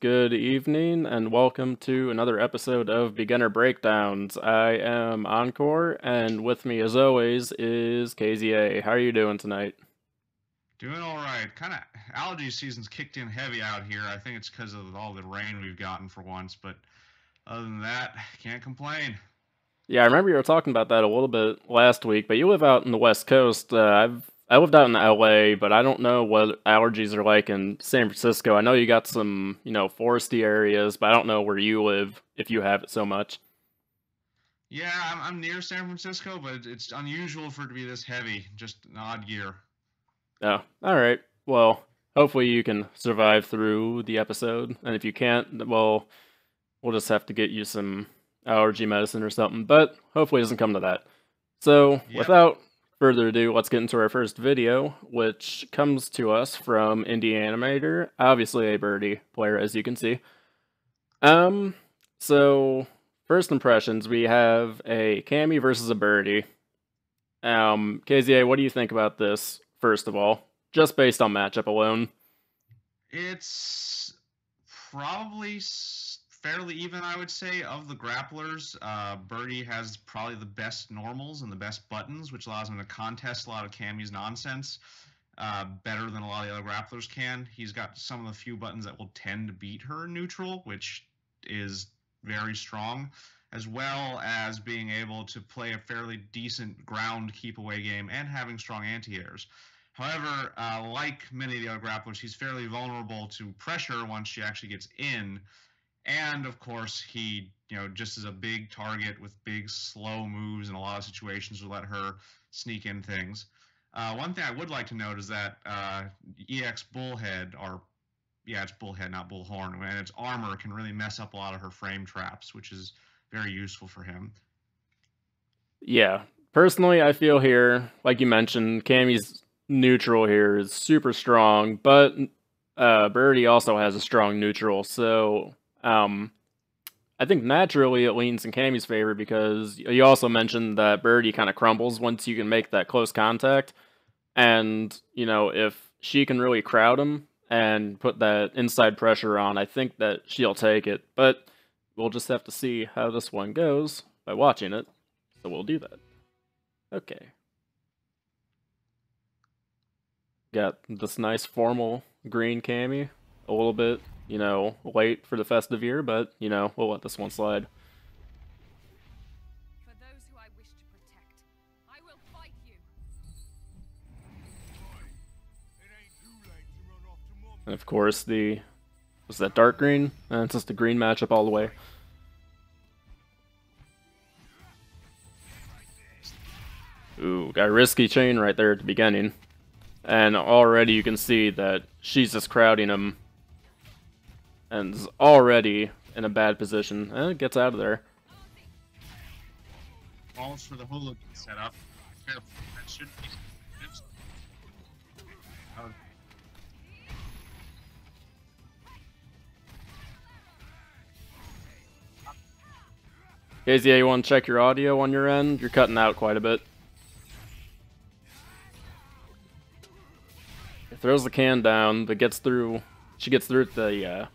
good evening, and welcome to another episode of Beginner Breakdowns. I am Encore, and with me, as always, is KZA. How are you doing tonight? Doing all right. Kind of allergy season's kicked in heavy out here. I think it's because of all the rain we've gotten for once, but other than that, can't complain. Yeah, I remember you were talking about that a little bit last week, but you live out in the West Coast. I lived out in LA, but I don't know what allergies are like in San Francisco. I know you got some, foresty areas, but I don't know where you live if you have it so much. Yeah, I'm near San Francisco, but it's unusual for it to be this heavy. Just an odd year. Oh, all right. Well, hopefully you can survive through the episode, and if you can't, well, we'll just have to get you some allergy medicine or something, but hopefully it doesn't come to that. So, Yep. without further ado, let's get into our first video, which comes to us from Indie Animator, obviously a birdie player, as you can see. Um, so, first impressions, we have a Cammy versus a birdie. KZA, what do you think about this, first of all? Just based on matchup alone. It's probably fairly even, I would say, of the grapplers. Birdie has probably the best normals and the best buttons, which allows him to contest a lot of Cammy's nonsense better than a lot of the other grapplers can. He's got some of the few buttons that will tend to beat her in neutral, which is very strong, as well as being able to play a fairly decent ground keep away game and having strong anti-airs. However, like many of the other grapplers, he's fairly vulnerable to pressure once she actually gets in. And of course, he, just as a big target with big slow moves in a lot of situations will let her sneak in things. One thing I would like to note is that EX Bullhead, or yeah, it's Bullhead, not Bullhorn, and its armor can really mess up a lot of her frame traps, which is very useful for him. Yeah, personally, I feel here, like you mentioned, Cammy's neutral here is super strong, but Birdie also has a strong neutral, so I think naturally it leans in Cammy's favor because you also mentioned that Birdie kind of crumbles once you can make that close contact, and if she can really crowd him and put that inside pressure on, I think that she'll take it, but we'll just have to see how this one goes by watching it, so we'll do that. Okay. Got this nice formal green cami. A little bit, late for the festive year, but, we'll let this one slide. For those who I wish to protect, I will fight you. And of course, was that dark green? And it's just a green matchup all the way. Ooh, got a risky chain right there at the beginning. And already you can see that she's just crowding him. And is already in a bad position. And it gets out of there. Balls for the hooligan setup. Careful, that should be. KZA, you want to check your audio on your end? You're cutting out quite a bit. It throws the can down, but gets through. She gets through the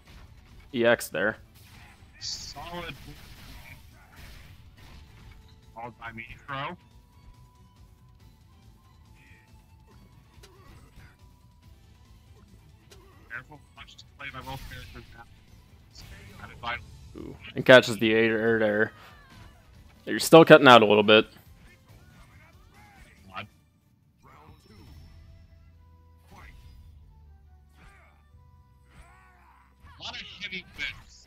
EX there. Solid. Followed by me throw. Careful, much to play by both characters now. Ooh, and catches the air there. You're still cutting out a little bit. A lot of heavy whips.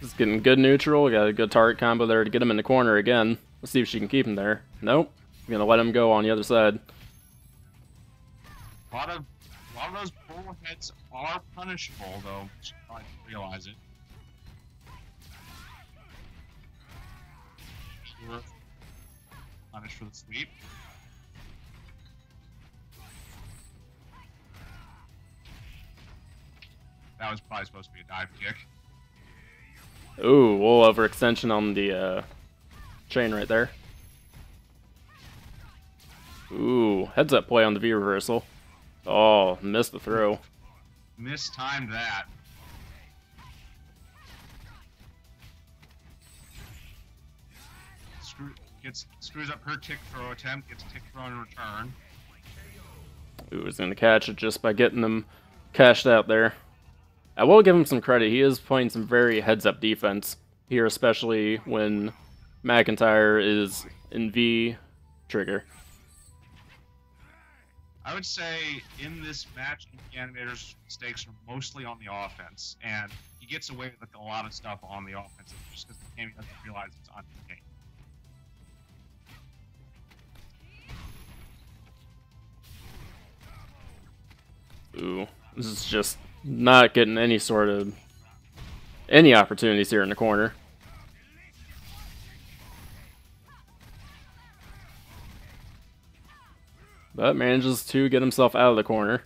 Just getting good neutral. Got a good target combo there to get him in the corner again. Let's see if she can keep him there. Nope. Gonna let him go on the other side. A lot of those bullheads are punishable, though. You should probably realize it. Punish for the sweep. That was probably supposed to be a dive kick. Ooh, little overextension on the chain right there. Ooh, heads up play on the V reversal. Oh, missed the throw. Mistimed that. Screws up her tick throw attempt, gets tick throw in return. Ooh, he's gonna catch it just by getting them cashed out there. I will give him some credit. He is playing some very heads-up defense here, especially when McIntyre is in V trigger. I would say in this match, the animator's mistakes are mostly on the offense, and he gets away with a lot of stuff on the offense just because the game doesn't realize it's on the game. Ooh, this is just not getting any sort of opportunities here in the corner. But manages to get himself out of the corner.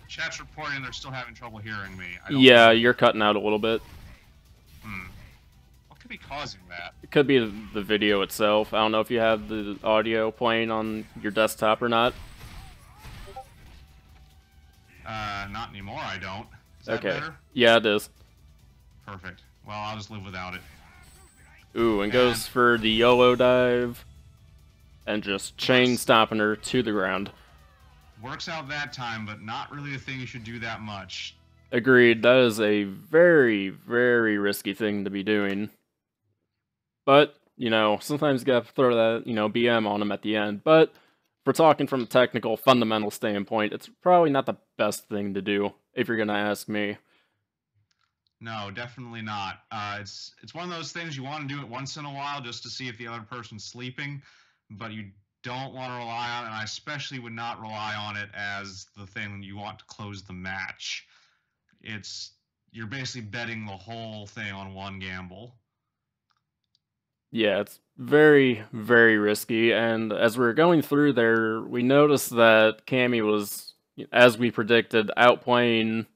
Chat's reporting they're still having trouble hearing me. Yeah, you're cutting out a little bit. What could be causing that? It could be the video itself. I don't know if you have the audio playing on your desktop or not. Not anymore, I don't. Is that Okay. better? Yeah, it is. Perfect. Well, I'll just live without it. Ooh, and goes for the YOLO dive. And just chain stomping her to the ground. Works out that time, but not really a thing you should do that much. Agreed. That is a very, very risky thing to be doing. But, you know, sometimes you gotta throw that, you know, BM on him at the end. But if we're talking from a technical, fundamental standpoint, it's probably not the best thing to do, if you're gonna ask me. No, definitely not. It's one of those things you want to do it once in a while just to see if the other person's sleeping, but you don't want to rely on it, and I especially would not rely on it as the thing you want to close the match. You're basically betting the whole thing on one gamble. Yeah, it's very, very risky, and as we were going through there, we noticed that Cammy was, as we predicted, outplaying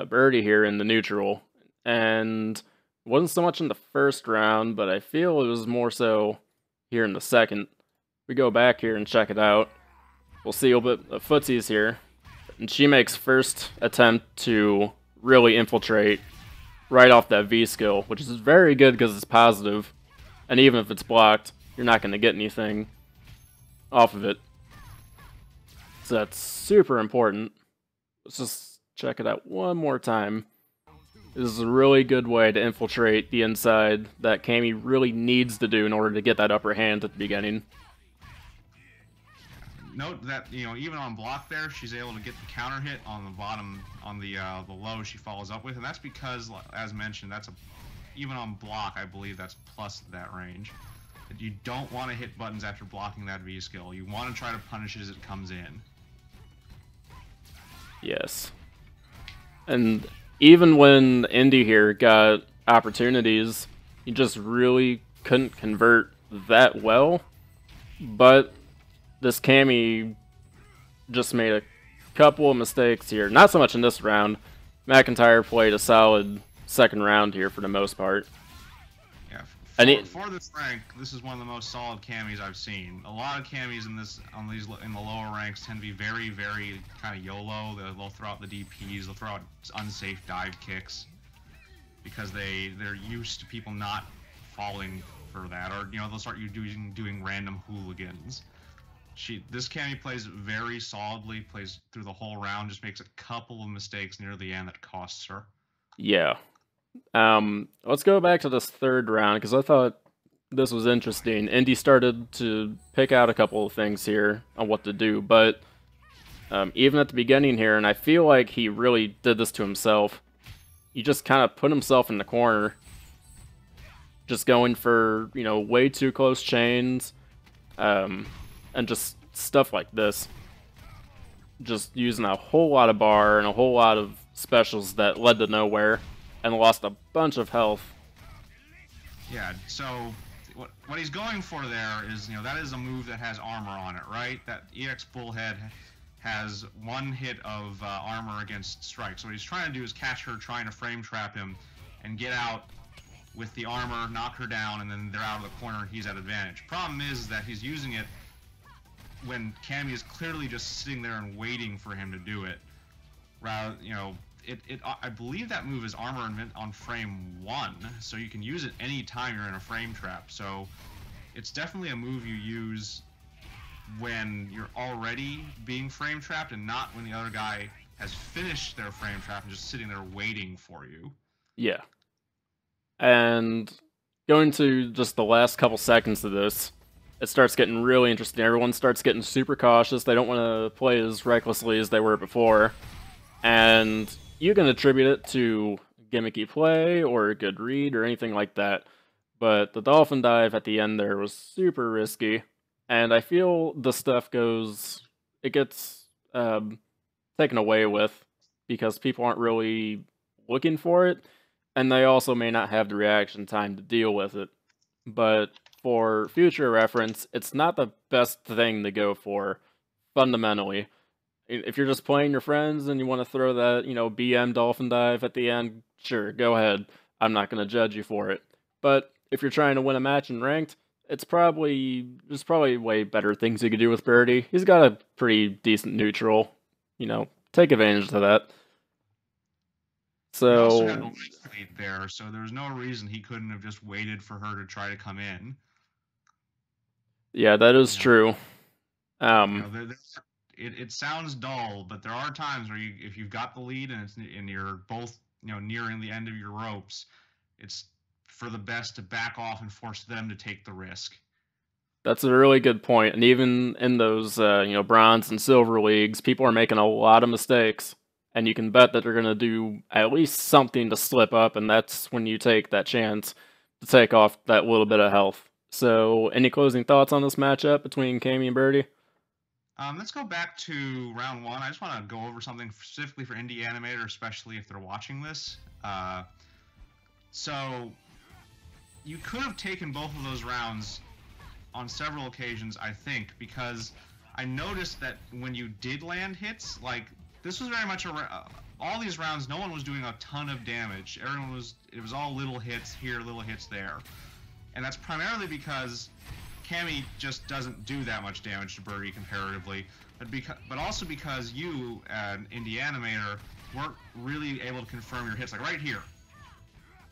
Birdie here in the neutral, and it wasn't so much in the first round, but I feel it was more so here in the second. We go back here and check it out. We'll see a little bit of footsies here, and she makes first attempt to really infiltrate right off that V skill, which is very good because it's positive. And even if it's blocked, you're not going to get anything off of it. So that's super important. Let's just check it out one more time. This is a really good way to infiltrate the inside that Cammy really needs to do in order to get that upper hand at the beginning. Note that, you know, even on block there, she's able to get the counter hit on the bottom, on the low she follows up with, and that's because, as mentioned, even on block, I believe that's plus that range. You don't want to hit buttons after blocking that V skill. You want to try to punish it as it comes in. Yes. And even when Indy here got opportunities, he just really couldn't convert that well. But this Cammy just made a couple of mistakes here. Not so much in this round. McIntyre played a solid second round here for the most part. Yeah, for this rank, this is one of the most solid Cammies I've seen. A lot of Cammies in the lower ranks tend to be very, very kind of YOLO. They'll throw out the DPs, they'll throw out unsafe dive kicks because they're used to people not falling for that, or they'll start doing random hooligans. This Cammy plays very solidly, plays through the whole round, just makes a couple of mistakes near the end that costs her. Yeah. Let's go back to this third round, because I thought this was interesting. Indy started to pick out a couple of things here on what to do, but even at the beginning here, and I feel like he really did this to himself, he just kind of put himself in the corner, just going for, way too close chains, and just stuff like this. Just using a whole lot of bar and a whole lot of specials that led to nowhere, and lost a bunch of health. Yeah, so what he's going for there is, that is a move that has armor on it, right? That EX Bullhead has one hit of armor against strike. So what he's trying to do is catch her trying to frame trap him and get out with the armor, knock her down, and then they're out of the corner and he's at advantage. Problem is that he's using it when Cammy is clearly just sitting there and waiting for him to do it. Rather, I believe that move is armor on frame 1, so you can use it anytime you're in a frame trap. So it's definitely a move you use when you're already being frame trapped and not when the other guy has finished their frame trap and just sitting there waiting for you. Yeah. And going to just the last couple seconds of this, it starts getting really interesting. Everyone starts getting super cautious. They don't want to play as recklessly as they were before. And you can attribute it to gimmicky play or a good read or anything like that. But the dolphin dive at the end there was super risky. And I feel the stuff gets taken away with because people aren't really looking for it. And they also may not have the reaction time to deal with it. But for future reference, it's not the best thing to go for, fundamentally. If you're just playing your friends and you want to throw that, BM dolphin dive at the end, sure, go ahead. I'm not going to judge you for it. But if you're trying to win a match in ranked, there's probably way better things you could do with Birdie. He's got a pretty decent neutral. Take advantage of that. He also had So the lead there, so there's no reason he couldn't have just waited for her to try to come in. yeah, that is true. It sounds dull, but there are times where if you've got the lead and you're both nearing the end of your ropes, it's for the best to back off and force them to take the risk. That's a really good point. And even in those bronze and silver leagues, people are making a lot of mistakes, and you can bet that they're going to do at least something to slip up, and that's when you take that chance to take off that little bit of health. So, any closing thoughts on this matchup between Cammy and Birdie? Let's go back to round 1. I just want to go over something specifically for Indie Animator, especially if they're watching this. So, you could have taken both of those rounds on several occasions, I think, because I noticed that when you did land hits, like, this was very much all these rounds, no one was doing a ton of damage. It was all little hits here, little hits there. And that's primarily because Cammy just doesn't do that much damage to Birdie comparatively, but also because you, an Indie Animator, weren't really able to confirm your hits. Like right here,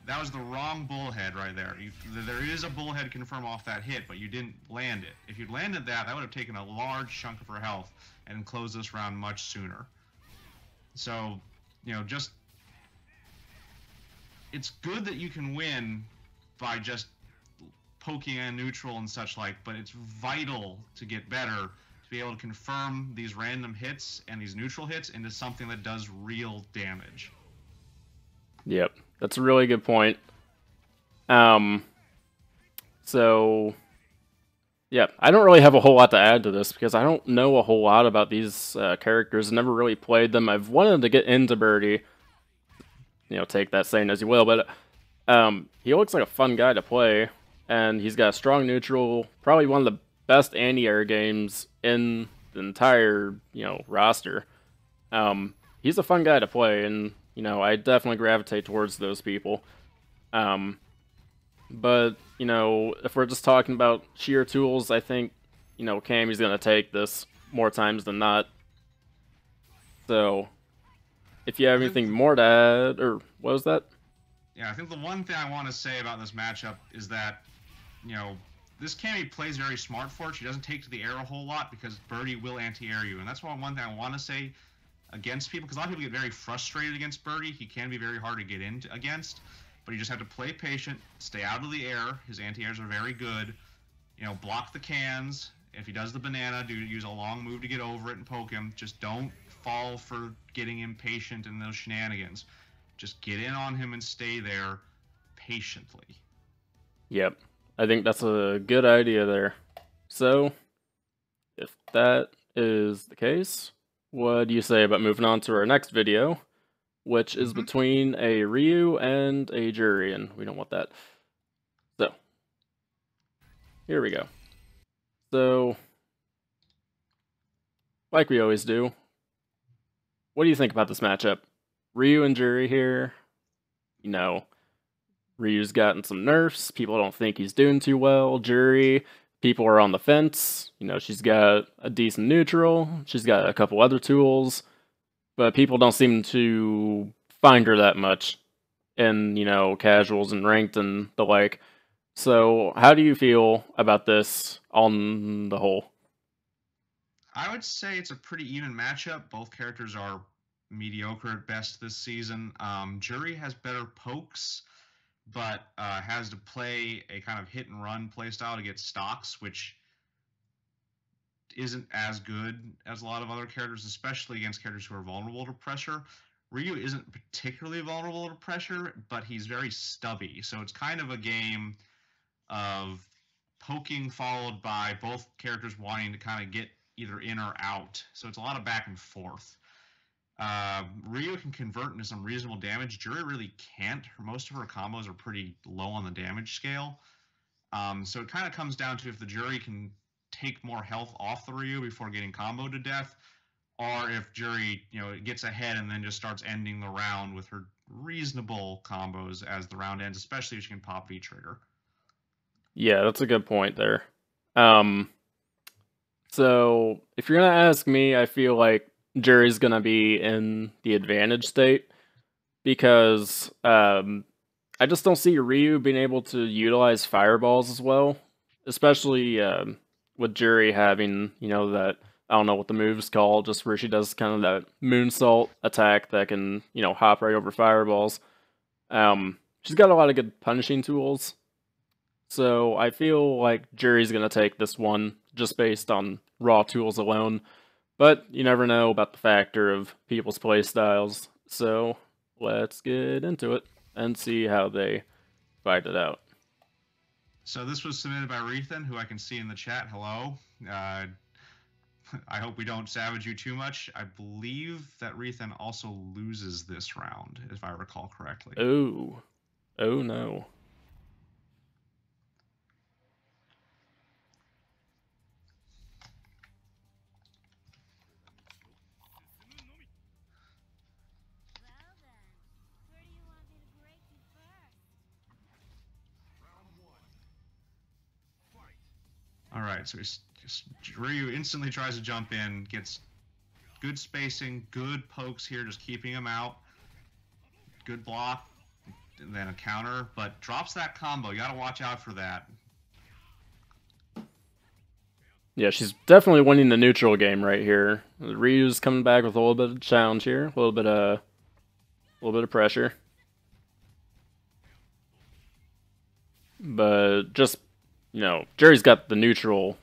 that was the wrong bullhead right there. There is a bullhead confirm off that hit, but you didn't land it. If you'd landed that, that would have taken a large chunk of her health and closed this round much sooner. So, it's good that you can win by just poking a neutral and such like, but it's vital to get better to be able to confirm these random hits and these neutral hits into something that does real damage. Yep, that's a really good point. So, yeah, I don't really have a whole lot to add to this because I don't know a whole lot about these characters. Never really played them. I've wanted to get into Birdie. Take that saying as you will, but he looks like a fun guy to play. And he's got a strong neutral, probably one of the best anti-air games in the entire, roster. He's a fun guy to play, and, I definitely gravitate towards those people. But, if we're just talking about sheer tools, I think, Cammy's going to take this more times than not. So, if you have anything more to add, or what was that? Yeah, I think the one thing I want to say about this matchup is that this Cammy plays very smart for it. She doesn't take to the air a whole lot because Birdie will anti-air you. And that's one thing I want to say against people, because a lot of people get very frustrated against Birdie. He can be very hard to get in against, but you just have to play patient, stay out of the air. His anti-airs are very good. Block the cans. If he does the banana, use a long move to get over it and poke him. Just don't fall for getting impatient in those shenanigans. Just get in on him and stay there patiently. Yep. I think that's a good idea there. So, if that is the case, what do you say about moving on to our next video, which is between a Ryu and a Jury, and we don't want that. So, here we go. So, like we always do, what do you think about this matchup? Ryu and Jury here, Ryu's gotten some nerfs. People don't think he's doing too well. Jury, people are on the fence. You know, she's got a decent neutral. She's got a couple other tools, but people don't seem to find her that much in, you know, casuals and ranked and the like. So, how do you feel about this on the whole? I would say it's a pretty even matchup. Both characters are mediocre at best this season. Jury has better pokes, but has to play a kind of hit and run playstyle to get stocks, which isn't as good as a lot of other characters, especially against characters who are vulnerable to pressure. Ryu isn't particularly vulnerable to pressure, but he's very stubby. So it's kind of a game of poking followed by both characters wanting to kind of get either in or out. So it's a lot of back and forth. Ryu can convert into some reasonable damage. Jury really can't. Most of her combos are pretty low on the damage scale. So it kind of comes down to if the Jury can take more health off the Ryu before getting comboed to death, or if Jury, gets ahead and then just starts ending the round with her reasonable combos as the round ends, especially if she can pop V trigger. Yeah, that's a good point there. Um, so if you're gonna ask me, I feel like Jury's gonna be in the advantage state because I just don't see Ryu being able to utilize fireballs as well, especially with Jury having, you know, that I don't know what the move's called, just where she does kind of that moonsault attack that can, you know, hop right over fireballs. She's got a lot of good punishing tools, so I feel like Jury's gonna take this one just based on raw tools alone. But you never know about the factor of people's playstyles, so let's get into it and see how they fight it out. So this was submitted by Rethan, who I can see in the chat. Hello. I hope we don't savage you too much. I believe that Rethan also loses this round, if I recall correctly. Oh. Oh no. Well then, where do you want me to break you first? All right, so Ryu instantly tries to jump in, gets good spacing, good pokes here, just keeping him out. Good block, and then a counter, but drops that combo. You got to watch out for that. Yeah, she's definitely winning the neutral game right here. Ryu's coming back with a little bit of challenge here, a little bit of pressure. But just, you know, Jerry's got the neutral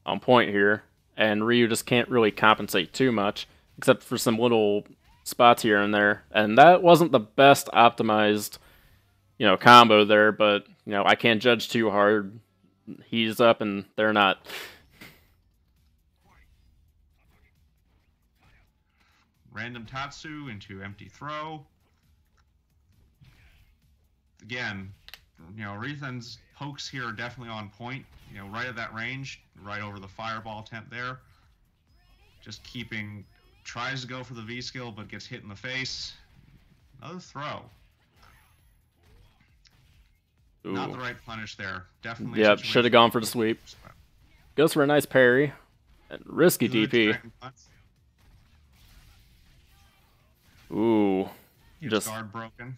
on point here, and Ryu just can't really compensate too much, except for some little spots here and there. And that wasn't the best optimized, you know, combo there, but, you know, I can't judge too hard. He's up and they're not. Random Tatsu into empty throw. Again, Rethan's pokes here are definitely on point. Right at that range, right over the fireball attempt there. Just tries to go for the V skill, but gets hit in the face. Another throw. Ooh. Not the right punish there. Definitely. Yep, should have gone for the sweep. Goes for a nice parry. And risky Good DP. Ooh. Just guard broken.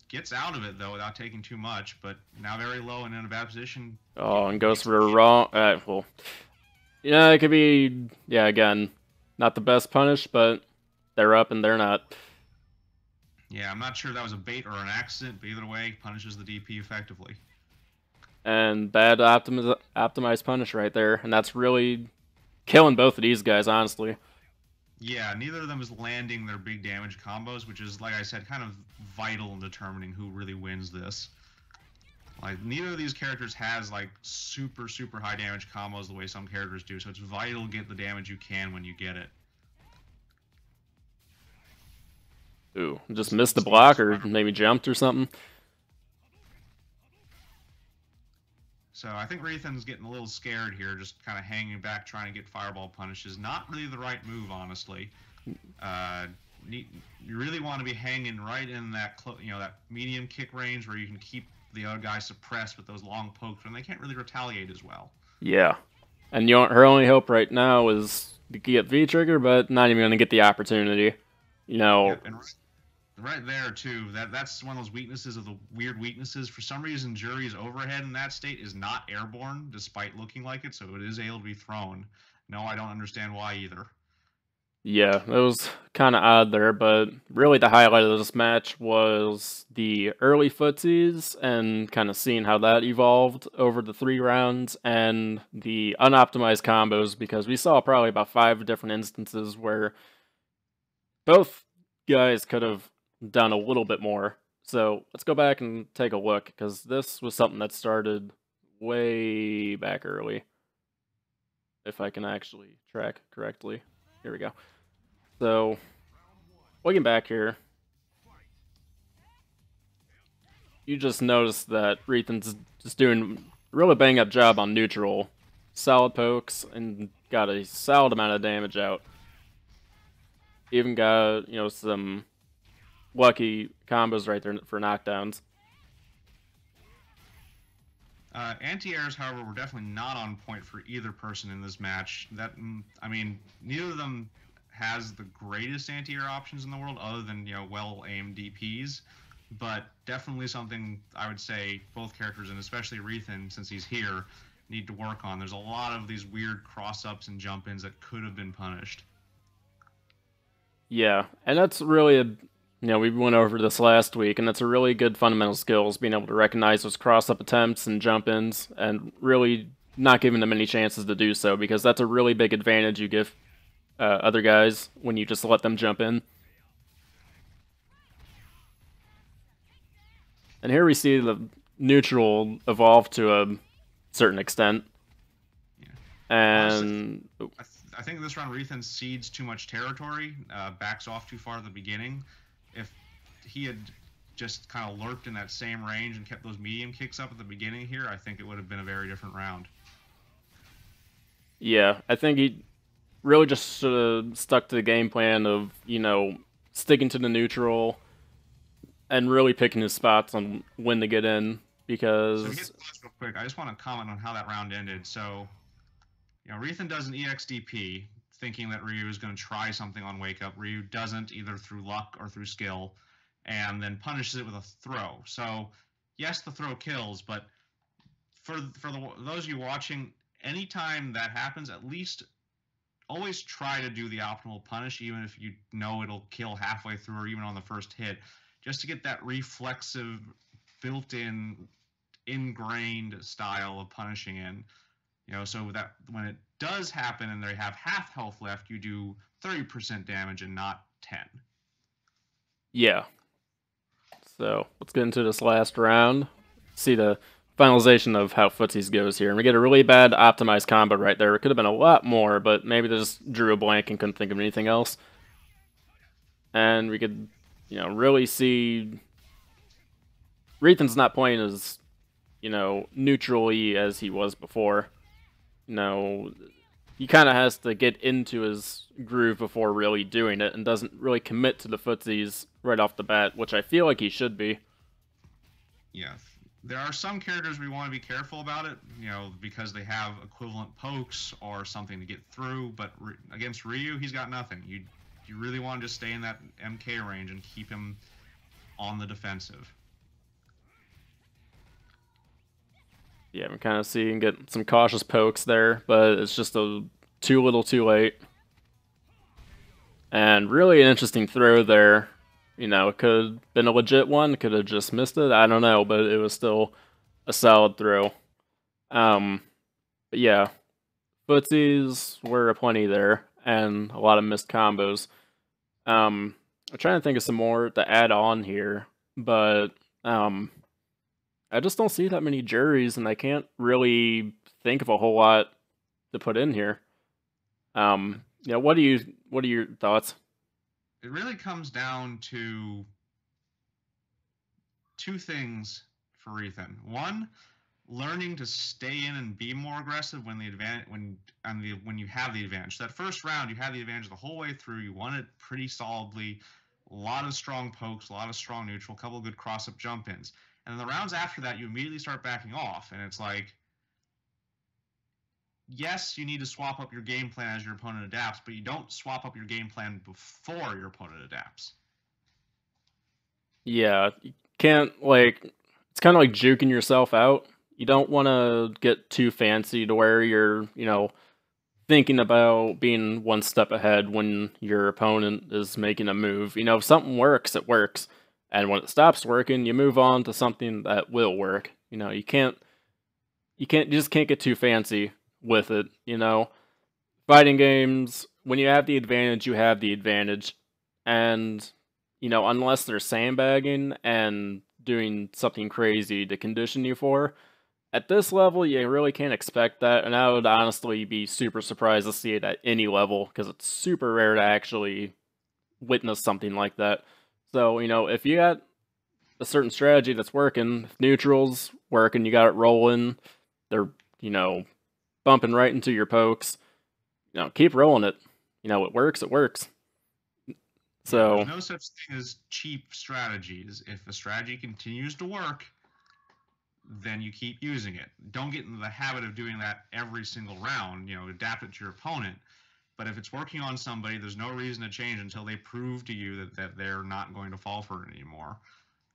Gets out of it though without taking too much, but now very low and in a bad position. Oh, and goes for a wrong. Well, yeah, it could be. Yeah, again, not the best punish, but they're up and they're not. Yeah, I'm not sure if that was a bait or an accident, but either way, punishes the DP effectively. And bad optimized punish right there, and that's really killing both of these guys, honestly. Yeah, neither of them is landing their big damage combos, which is, like I said, kind of vital in determining who really wins this. Like, neither of these characters has, like, super, super high damage combos the way some characters do, so it's vital to get the damage you can when you get it. Ooh, just missed the block or maybe jumped or something. So I think Rethan's getting a little scared here, just kind of hanging back, trying to get fireball punishes. Not really the right move, honestly. You really want to be hanging right in that, that medium kick range where you can keep the other guy suppressed with those long pokes, and they can't really retaliate as well. Yeah. And her only hope right now is to get V trigger, but not even going to get the opportunity. You know, Yep, and right there too. That's one of those weaknesses of the weird weaknesses. For some reason, Jury's overhead in that state is not airborne, despite looking like it, so it is able to be thrown. No, I don't understand why either. yeah, it was kind of odd there, but really the highlight of this match was the early footsies and kind of seeing how that evolved over the 3 rounds and the unoptimized combos because we saw probably about 5 different instances where both guys could have done a little bit more. So let's go back and take a look because this was something that started way back early. If I can actually track correctly. Here we go. So, looking back here, you just notice that Rethan's just doing a really bang up job on neutral. Solid pokes and got a solid amount of damage out. Even got, some lucky combos right there for knockdowns. Anti-airs, however, were definitely not on point for either person in this match. I mean, neither of them has the greatest anti-air options in the world, other than well-aimed DPs. But definitely something I would say both characters, and especially Rethan, since he's here, need to work on. There's a lot of these weird cross-ups and jump-ins that could have been punished. Yeah, and that's really we went over this last week, and that's a really good fundamental skills, being able to recognize those cross-up attempts and jump-ins, and really not giving them any chances to do so, because that's a really big advantage you give other guys when you just let them jump in. And here we see the neutral evolve to a certain extent. Yeah. And Honestly, I think this round Rethan cedes too much territory, backs off too far at the beginning. If he had just kind of lurked in that same range and kept those medium kicks up at the beginning here, I think it would have been a very different round. Yeah, I think he really just should have stuck to the game plan of, sticking to the neutral and really picking his spots on when to get in, because... So here's real quick. I just want to comment on how that round ended. So, Rethan does an EXDP, thinking that Ryu is going to try something on Wake Up. Ryu doesn't, either through luck or through skill, and then punishes it with a throw. So, yes, the throw kills, but for those of you watching, anytime that happens, at least always try to do the optimal punish, even if you know it'll kill halfway through or even on the first hit, just to get that reflexive, built-in, ingrained style of punishing in. So that when it does happen and they have half health left, you do 30% damage and not 10. Yeah. So, let's get into this last round. See the finalization of how footsies goes here. And we get a really bad optimized combo right there. It could have been a lot more, but maybe they just drew a blank and couldn't think of anything else. And we could, really see Rethan's not playing as, neutrally as he was before. He kind of has to get into his groove before really doing it and doesn't really commit to the footsies right off the bat, which I feel like he should be. Yeah. There are some characters we want to be careful about it, because they have equivalent pokes or something to get through, but against Ryu, he's got nothing. You really want to just stay in that MK range and keep him on the defensive. Yeah, I'm kind of seeing get some cautious pokes there, but it's just too little too late. And really an interesting throw there. It could have been a legit one, could have just missed it, I don't know, but it was still a solid throw. But yeah, footsies were aplenty there, and a lot of missed combos. I'm trying to think of some more to add on here, but I just don't see that many juries, and I can't really think of a whole lot to put in here. What are your thoughts? It really comes down to two things for Ethan. One, learning to stay in and be more aggressive when you have the advantage. That first round, you had the advantage the whole way through. You won it pretty solidly. A lot of strong pokes, a lot of strong neutral, a couple of good cross-up jump-ins. And then the rounds after that, you immediately start backing off, and it's like, yes, you need to swap up your game plan as your opponent adapts, but you don't swap up your game plan before your opponent adapts. Yeah, you can't, like, it's kind of like juking yourself out. You don't want to get too fancy to where you're, thinking about being one step ahead when your opponent is making a move. If something works, it works. And when it stops working, you move on to something that will work. You just can't get too fancy with it. Fighting games, when you have the advantage, you have the advantage. And, unless they're sandbagging and doing something crazy to condition you for, at this level, you really can't expect that, and I would honestly be super surprised to see it at any level, because it's super rare to actually witness something like that. So, if you got a certain strategy that's working, if neutrals working, you got it rolling, they're, you know, bumping right into your pokes, keep rolling it. It works, it works. So, There's no such thing as cheap strategies. If a strategy continues to work, then you keep using it. Don't get into the habit of doing that every single round. Adapt it to your opponent. But if it's working on somebody, there's no reason to change until they prove to you that they're not going to fall for it anymore.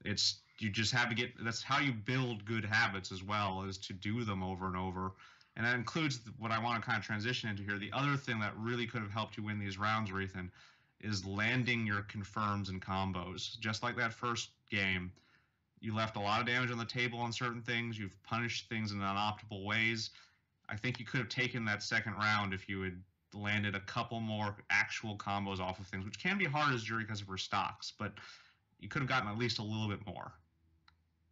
You just have to get. That's how you build good habits as well, is to do them over and over. And that includes what I want to kind of transition into here. The other thing that really could have helped you win these rounds, Rethan, is landing your confirms and combos. Just like that first game, you left a lot of damage on the table on certain things. You've punished things in unoptimal ways. I think you could have taken that second round if you had landed a couple more actual combos off of things, which can be hard as jury because of her stocks, but you could have gotten at least a little bit more.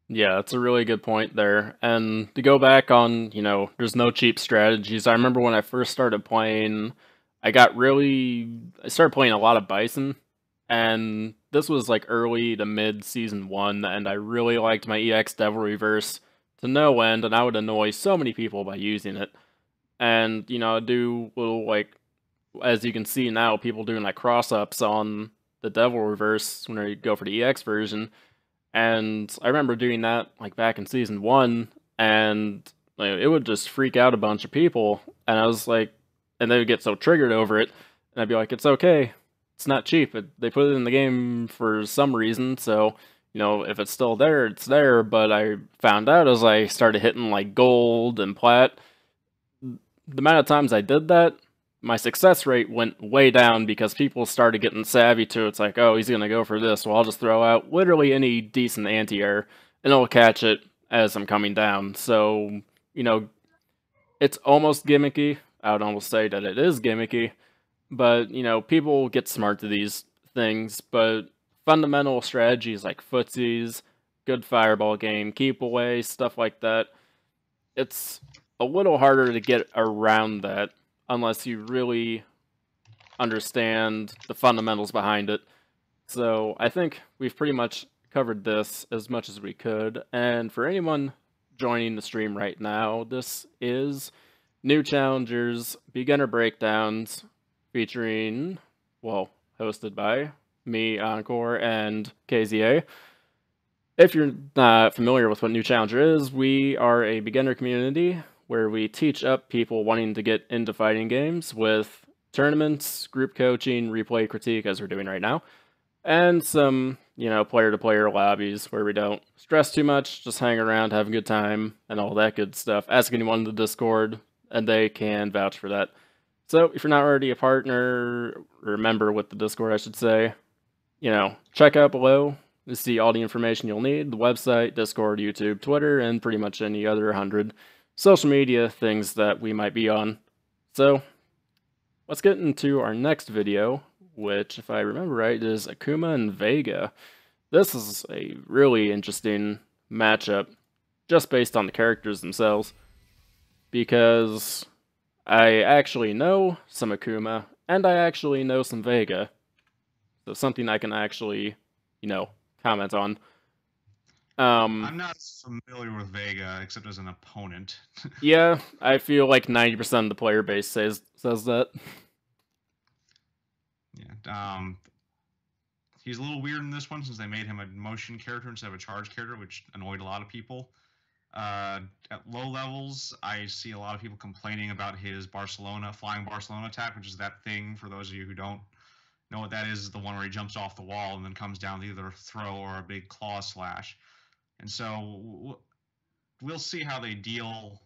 yeah, that's a really good point there. And to go back on, there's no cheap strategies. I remember when I first started playing, I started playing a lot of Bison, and this was like early to mid season 1, and I really liked my EX Devil Reverse to no end, and I would annoy so many people by using it. And, I do little, like, as you can see now, people doing like cross ups on the Devil Reverse when you go for the EX version. And I remember doing that like back in season 1, and like, it would just freak out a bunch of people. And I was like, and they would get so triggered over it, and I'd be like, it's okay, it's not cheap. They put it in the game for some reason, so if it's still there, it's there. But I found out as I started hitting like gold and plat, the amount of times I did that, my success rate went way down because people started getting savvy to it. It's like, oh, he's going to go for this. Well, I'll just throw out literally any decent anti-air, and it'll catch it as I'm coming down. So, it's almost gimmicky. I would almost say that it is gimmicky. But, people get smart to these things. But fundamental strategies like footsies, good fireball game, keep away, stuff like that, it's a little harder to get around that unless you really understand the fundamentals behind it. So I think we've pretty much covered this as much as we could. And for anyone joining the stream right now, this is New Challengers Beginner Breakdowns featuring, well, hosted by me, Encore, and KZA. If you're not familiar with what New Challenger is, we are a beginner community where we teach up people wanting to get into fighting games with tournaments, group coaching, replay critique, as we're doing right now, and some, player-to-player lobbies where we don't stress too much, just hang around, have a good time, and all that good stuff. Ask anyone in the Discord, and they can vouch for that. So if you're not already a partner, or a member with the Discord, I should say, check out below to see all the information you'll need, the website, Discord, YouTube, Twitter, and pretty much any other 100 social media things that we might be on. So, let's get into our next video, which, if I remember right, is Akuma and Vega. This is a really interesting matchup, just based on the characters themselves, because I actually know some Akuma, and I actually know some Vega. So something I can actually, comment on. I'm not familiar with Vega except as an opponent. Yeah, I feel like 90% of the player base says that. Yeah. He's a little weird in this one since they made him a motion character instead of a charge character, which annoyed a lot of people. At low levels, I see a lot of people complaining about his flying Barcelona attack, which is that thing, for those of you who don't know what that is the one where he jumps off the wall and then comes down to either a throw or a big claw slash. And so we'll see how they deal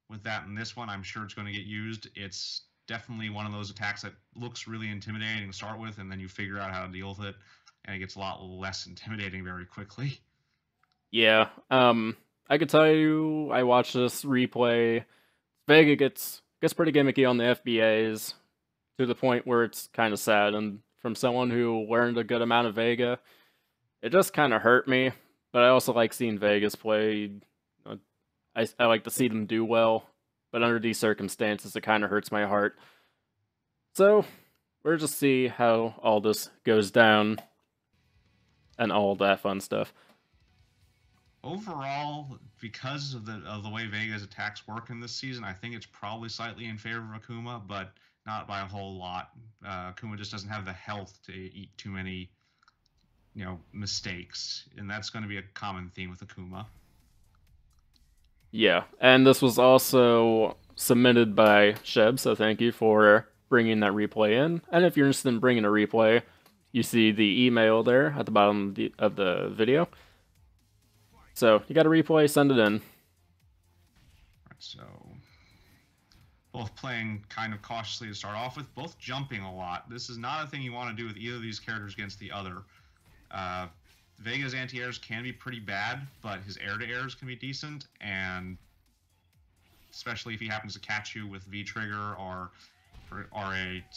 with that in this one. I'm sure it's going to get used. It's definitely one of those attacks that looks really intimidating to start with, and then you figure out how to deal with it, and it gets a lot less intimidating very quickly. Yeah, I could tell you, I watched this replay. Vega gets pretty gimmicky on the FBAs to the point where it's kind of sad. And from someone who learned a good amount of Vega, it just kind of hurt me. But I also like seeing Vegas play. I like to see them do well, but under these circumstances, it kind of hurts my heart. So we'll just see how all this goes down and all that fun stuff. Overall, because of the way Vega's attacks work in this season, I think it's probably slightly in favor of Akuma, but not by a whole lot. Akuma just doesn't have the health to eat too many, mistakes, and that's going to be a common theme with Akuma. Yeah, and this was also submitted by Sheb, so thank you for bringing that replay in. And if you're interested in bringing a replay, you see the email there at the bottom of the video. So you got a replay, send it in. Right, so both playing kind of cautiously to start off with, both jumping a lot. This is not a thing you want to do with either of these characters against the other. Vega's anti-airs can be pretty bad, but his air-to-airs can be decent, and especially if he happens to catch you with V-trigger or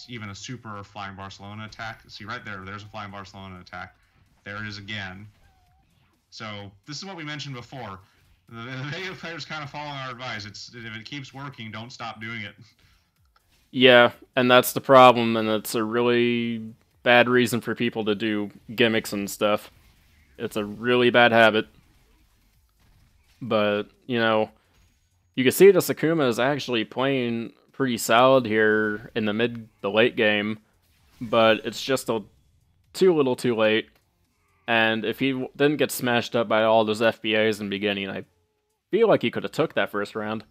even a super flying Barcelona attack. See right there's a flying Barcelona attack. There it is again. So this is what we mentioned before. The Vega players kind of following our advice. If it keeps working, don't stop doing it. Yeah, and that's the problem, and it's a really bad reason for people to do gimmicks and stuff. It's a really bad habit. But, you can see this Akuma is actually playing pretty solid here in the late game, but it's just too little too late. And if he didn't get smashed up by all those FBAs in the beginning, I feel like he could have took that first round.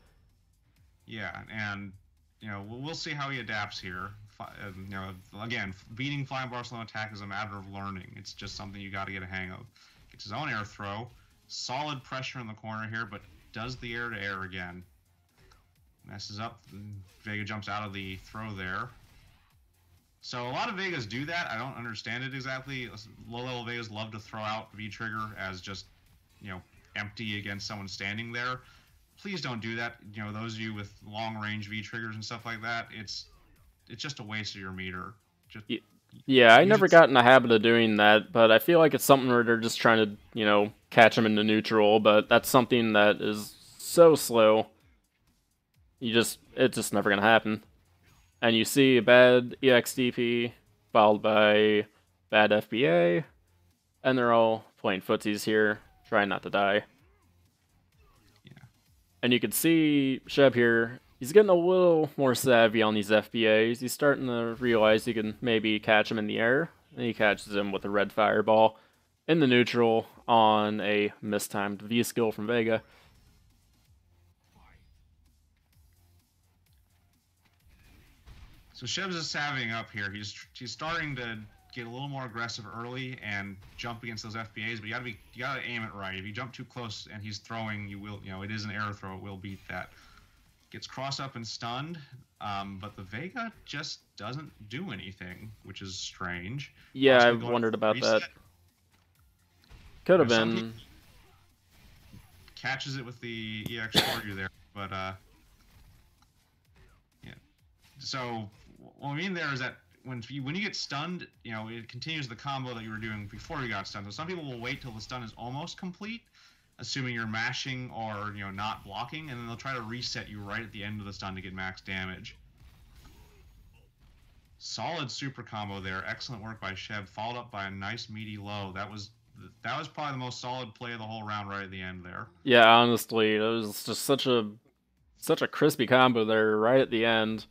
Yeah, and we'll see how he adapts here. Again, beating flying Barcelona attack is a matter of learning. It's just something you got to get a hang of. Gets his own air throw, solid pressure in the corner here, but does the air to air again. Messes up. Vega jumps out of the throw there. So a lot of Vegas do that. I don't understand it exactly. Low-level Vegas love to throw out V-trigger as just, empty against someone standing there. Please don't do that. Those of you with long-range V-triggers and stuff like that, it's just a waste of your meter. Yeah, I never got in the habit of doing that, but I feel like it's something where they're just trying to, catch him into neutral, but that's something that is so slow. It's just never going to happen. And you see a bad EXDP followed by bad FBA, and they're all playing footsies here, trying not to die. Yeah. And you can see Sheb here, he's getting a little more savvy on these FBAs. He's starting to realize he can maybe catch him in the air, and he catches him with a red fireball in the neutral on a mistimed V-skill from Vega. So Sheb's is savvying up here. He's starting to get a little more aggressive early and jump against those FBAs, but you gotta aim it right. If you jump too close and he's throwing, it is an air throw. It will beat that. Gets cross up and stunned, but the Vega just doesn't do anything, which is strange. Yeah, I wondered about that. Could have been. Catches it with the EX Coryu there, but yeah. So what I mean there is that when you get stunned, it continues the combo that you were doing before you got stunned. So some people will wait till the stun is almost complete, assuming you're mashing or not blocking, and then they'll try to reset you right at the end of the stun to get max damage. Solid super combo there. Excellent work by Sheb, followed up by a nice meaty low. That was probably the most solid play of the whole round right at the end there. Yeah, honestly, it was just such a crispy combo there right at the end.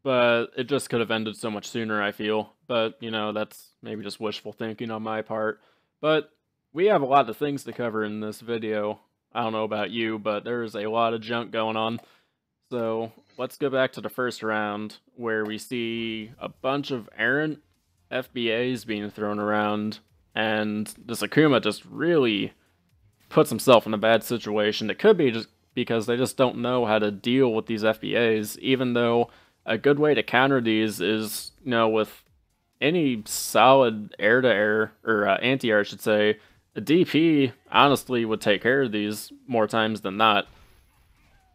But it just could have ended so much sooner, I feel. But, that's maybe just wishful thinking on my part. But we have a lot of things to cover in this video. I don't know about you, but there's a lot of junk going on. So let's go back to the first round where we see a bunch of errant FBAs being thrown around, and this Akuma just really puts himself in a bad situation. It could be just because they just don't know how to deal with these FBAs, even though a good way to counter these is, with any solid air to air, or anti air, I should say, a DP honestly would take care of these more times than not.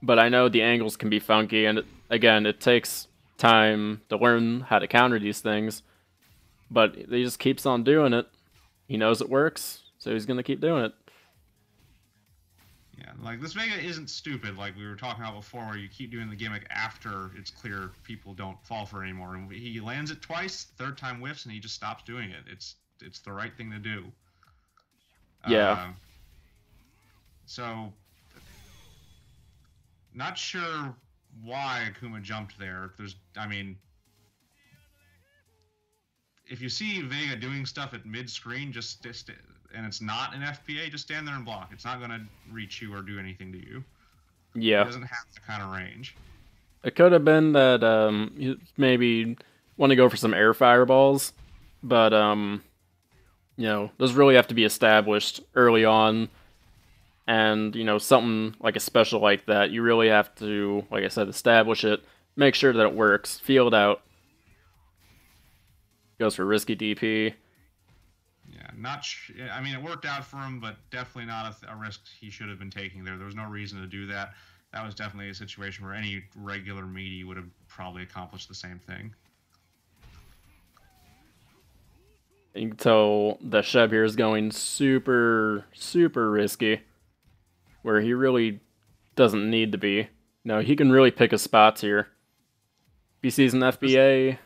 But I know the angles can be funky, and again, it takes time to learn how to counter these things. But he just keeps on doing it. He knows it works, so he's gonna keep doing it. Yeah, like this Vega isn't stupid, like we were talking about before, where you keep doing the gimmick after it's clear people don't fall for it anymore. And he lands it twice, third time whiffs, and he just stops doing it. It's the right thing to do. Yeah. So, not sure why Akuma jumped there. I mean, if you see Vega doing stuff at mid-screen, and it's not an FPA, just stand there and block. It's not going to reach you or do anything to you. Yeah. It doesn't have that kind of range. It could have been that you maybe want to go for some air fireballs, but those really have to be established early on. And, something like a special like that, you really have to, like I said, establish it, make sure that it works, feel it out. Goes for risky DP. Yeah, I mean, it worked out for him, but definitely not a risk he should have been taking there. There was no reason to do that. That was definitely a situation where any regular meaty would have probably accomplished the same thing. You can tell the Sheb here is going super, super risky, where he really doesn't need to be. No, he can really pick his spots here. If he sees an FBA,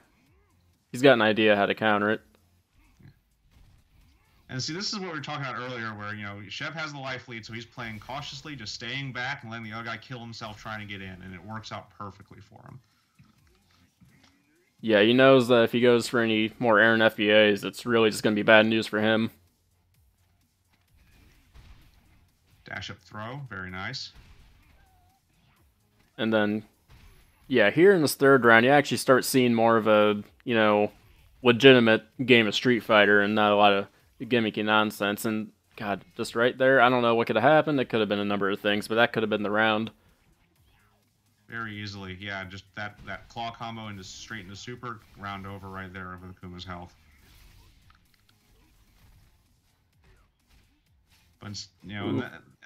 he's got an idea how to counter it. And see, this is what we were talking about earlier, where, Sheb has the life lead, so he's playing cautiously, just staying back and letting the other guy kill himself trying to get in, and it works out perfectly for him. Yeah, he knows that if he goes for any more Aaron FBAs, it's really just going to be bad news for him. Dash up throw, very nice. And then, yeah, here in this third round, you actually start seeing more of a, legitimate game of Street Fighter and not a lot of gimmicky nonsense. And God, just right there, I don't know what could have happened. It could have been a number of things, but that could have been the round. Very easily, yeah. Just that claw combo straight into super, round over right there with Akuma's health. But and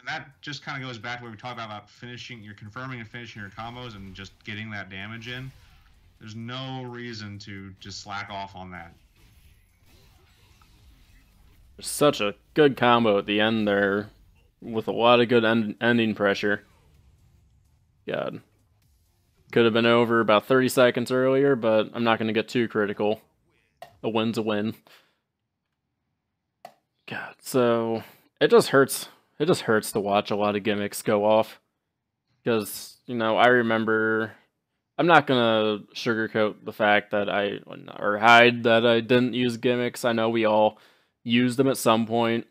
that just kind of goes back to what we talked about confirming and finishing your combos and just getting that damage in. There's no reason to just slack off on that. There's such a good combo at the end there, with a lot of good ending pressure. God. Could have been over about 30 seconds earlier, but I'm not going to get too critical. A win's a win. God, so it just hurts. It just hurts to watch a lot of gimmicks go off. Because, I remember... I'm not going to sugarcoat the fact that or hide that I didn't use gimmicks. I know we all used them at some point.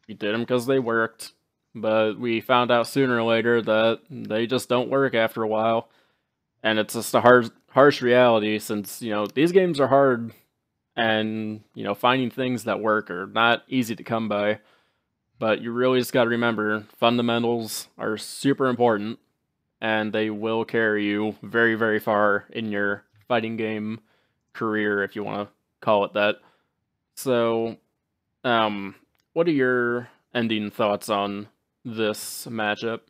We did them because they worked. But we found out sooner or later that they just don't work after a while. And it's just a harsh reality since, these games are hard. And, finding things that work are not easy to come by. But you really just got to remember, fundamentals are super important. And they will carry you very, very far in your fighting game career, if you want to call it that. So, what are your ending thoughts on this matchup?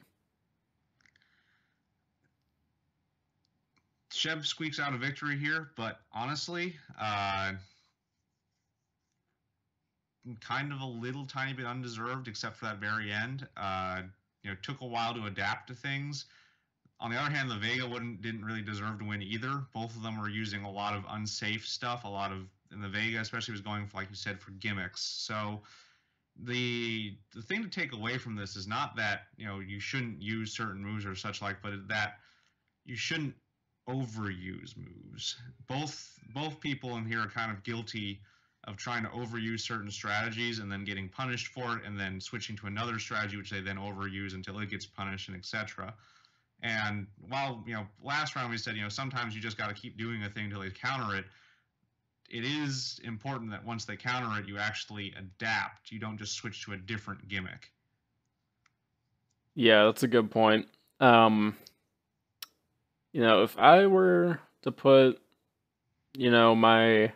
Sheb squeaks out a victory here, but honestly, kind of a little tiny bit undeserved, except for that very end. Took a while to adapt to things. On the other hand, the Vega didn't really deserve to win either. Both of them were using a lot of unsafe stuff. And the Vega especially was going for, like you said, for gimmicks. So the thing to take away from this is not that you shouldn't use certain moves or such like, but that you shouldn't overuse moves. Both people in here are kind of guilty of trying to overuse certain strategies and then getting punished for it, and then switching to another strategy which they then overuse until it gets punished, and etc. And while, last round we said, sometimes you just got to keep doing a thing until they counter it. It is important that once they counter it, you actually adapt. You don't just switch to a different gimmick. Yeah, that's a good point. If I were to put, my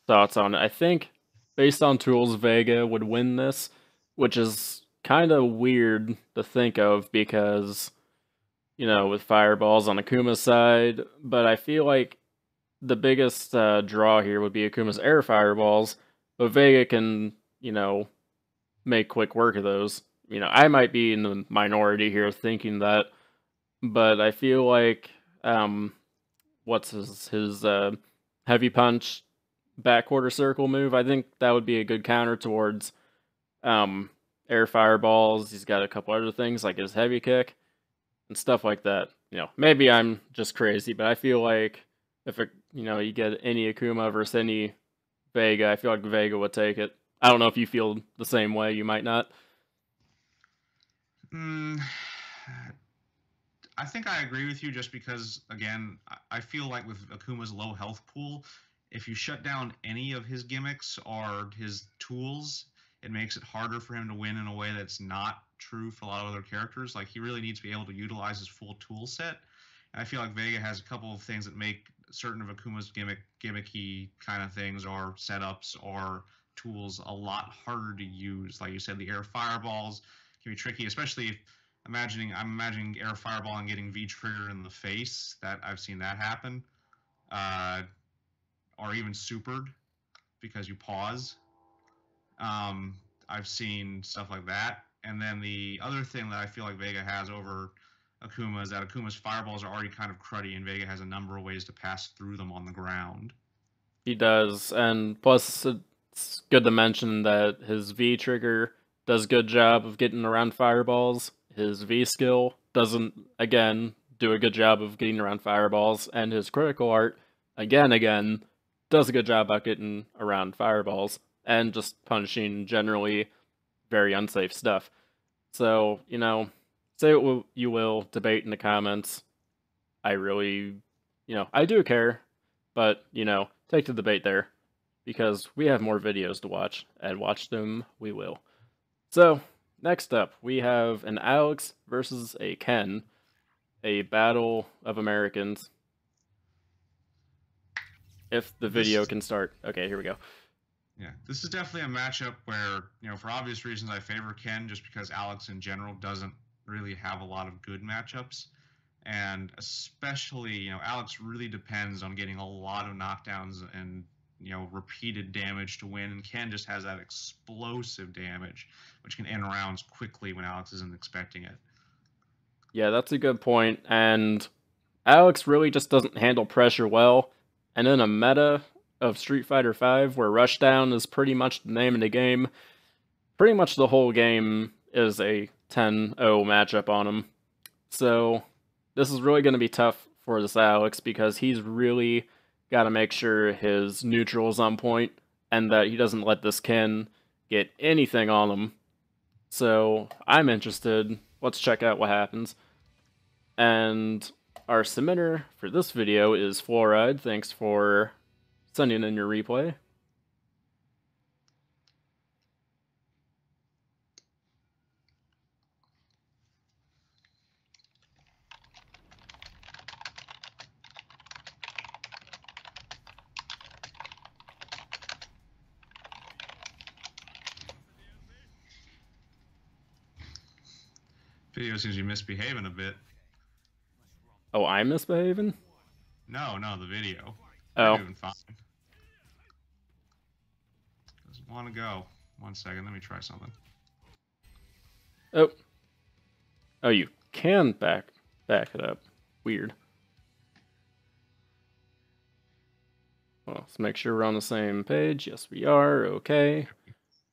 thoughts on it, I think based on tools, Vega would win this, which is kind of weird to think of because, with fireballs on Akuma's side, but I feel like the biggest draw here would be Akuma's air fireballs, but Vega can, make quick work of those. I might be in the minority here thinking that, but I feel like what's his heavy punch back quarter circle move? I think that would be a good counter towards air fireballs. He's got a couple other things like his heavy kick and stuff like that. Maybe I'm just crazy, but I feel like if you get any Akuma versus any Vega, I feel like Vega would take it. I don't know if you feel the same way. You might not. I think I agree with you just because, again, I feel like with Akuma's low health pool, if you shut down any of his gimmicks or his tools, it makes it harder for him to win in a way that's not true for a lot of other characters. Like, he really needs to be able to utilize his full tool set. And I feel like Vega has a couple of things that make certain of Akuma's gimmicky kind of things or setups or tools a lot harder to use. Like you said, the air fireballs can be tricky, especially if I'm imagining air fireball and getting V trigger in the face. That I've seen that happen, or even supered because you pause. I've seen stuff like that. And then the other thing that I feel like Vega has over Akuma is that Akuma's fireballs are already kind of cruddy, and Vega has a number of ways to pass through them on the ground. He does, and plus it's good to mention that his V trigger does a good job of getting around fireballs. His V skill doesn't, again, do a good job of getting around fireballs, and his critical art, again, does a good job about getting around fireballs, and just punishing generally very unsafe stuff. So, say what you will, debate in the comments. I really, I do care, but, take the debate there, because we have more videos to watch, and watch them we will. So, next up, we have an Alex versus a Ken, a battle of Americans. If the video can start. Okay, here we go. Yeah, this is definitely a matchup where, for obvious reasons, I favor Ken just because Alex in general doesn't really have a lot of good matchups. And especially, Alex really depends on getting a lot of knockdowns and, repeated damage to win. And Ken just has that explosive damage, which can end rounds quickly when Alex isn't expecting it. Yeah, that's a good point. And Alex really just doesn't handle pressure well. And in a meta of Street Fighter V, where rushdown is pretty much the name of the game, pretty much the whole game is a 10-0 matchup on him. So this is really going to be tough for this Alex because he's really got to make sure his neutral is on point and that he doesn't let this Ken get anything on him. So I'm interested. Let's check out what happens. And our submitter for this video is Fluoride. Thanks for sending in your replay. Video seems to be misbehaving a bit. Oh, I'm misbehaving? No, the video. Oh. You're doing fine. Doesn't want to go. 1 second, let me try something. Oh. Oh, you can back it up. Weird. Well, let's make sure we're on the same page. Yes, we are. Okay.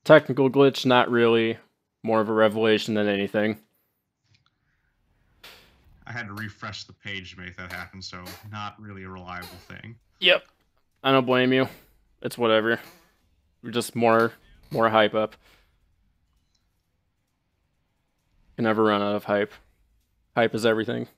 Technical glitch, not really. More of a revelation than anything. I had to refresh the page to make that happen, so not really a reliable thing. Yep. I don't blame you. It's whatever. Just more hype up. Can never run out of hype. Hype is everything.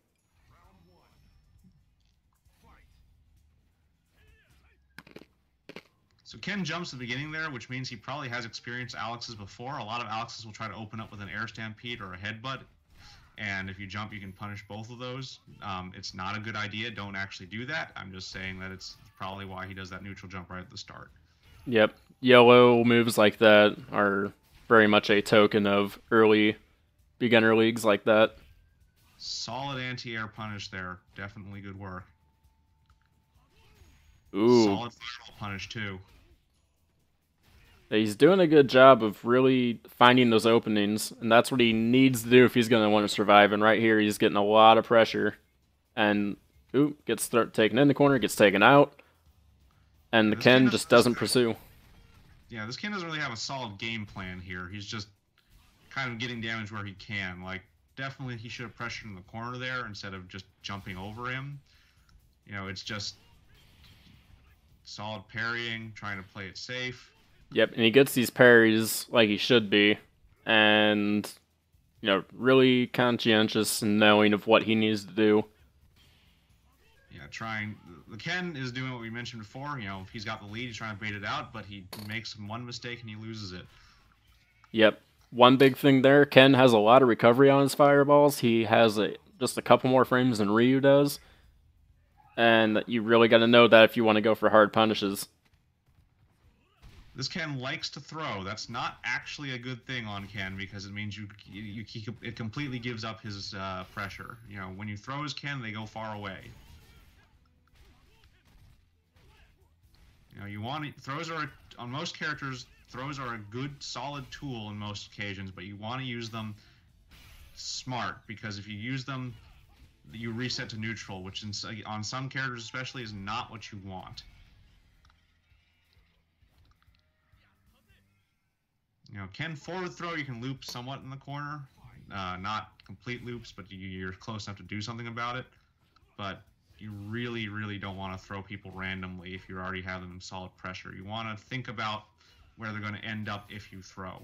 So Ken jumps at the beginning there, which means he probably has experienced Alex's before. A lot of Alex's will try to open up with an air stampede or a headbutt, and if you jump, you can punish both of those. It's not a good idea. Don't actually do that. I'm just saying that it's probably why he does that neutral jump right at the start. Yep. Yellow moves like that are very much a token of early beginner leagues like that. Solid anti-air punish there. Definitely good work. Ooh. Solid fireball punish too. He's doing a good job of really finding those openings, and that's what he needs to do if he's going to want to survive. And right here, he's getting a lot of pressure. And, ooh, gets taken in the corner, gets taken out. And the Ken just doesn't pursue. Yeah, this Ken doesn't really have a solid game plan here. He's just kind of getting damage where he can. Like, definitely he should have pressured in the corner there instead of just jumping over him. You know, it's just solid parrying, trying to play it safe. Yep, and he gets these parries like he should be. And, you know, really conscientious and knowing of what he needs to do. Yeah, the Ken is doing what we mentioned before. You know, if he's got the lead, he's trying to bait it out, but he makes one mistake and he loses it. Yep. One big thing there, Ken has a lot of recovery on his fireballs. He has just a couple more frames than Ryu does. And you really got to know that if you want to go for hard punishes. This Ken likes to throw. That's not actually a good thing on Ken because it means it completely gives up his pressure. You know, when you throw his Ken, they go far away. You know, on most characters, throws are a good, solid tool in most occasions, but you want to use them smart because if you use them, you reset to neutral, which on some characters especially is not what you want. You know, Ken forward throw, you can loop somewhat in the corner. Not complete loops, but you're close enough to do something about it. But you really, really don't want to throw people randomly if you already have them in solid pressure. You want to think about where they're going to end up if you throw.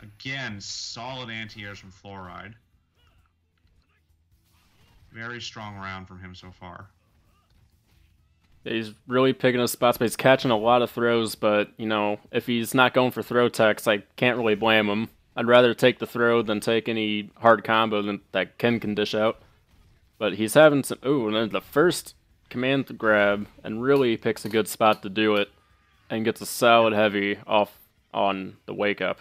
Again, solid anti-airs from Fluoride. Very strong round from him so far. He's really picking his spots, but he's catching a lot of throws. But, you know, if he's not going for throw techs, I can't really blame him. I'd rather take the throw than take any hard combo that Ken can dish out. But he's having some... Ooh, and then the first command grab, and really picks a good spot to do it, and gets a solid heavy off on the wake up.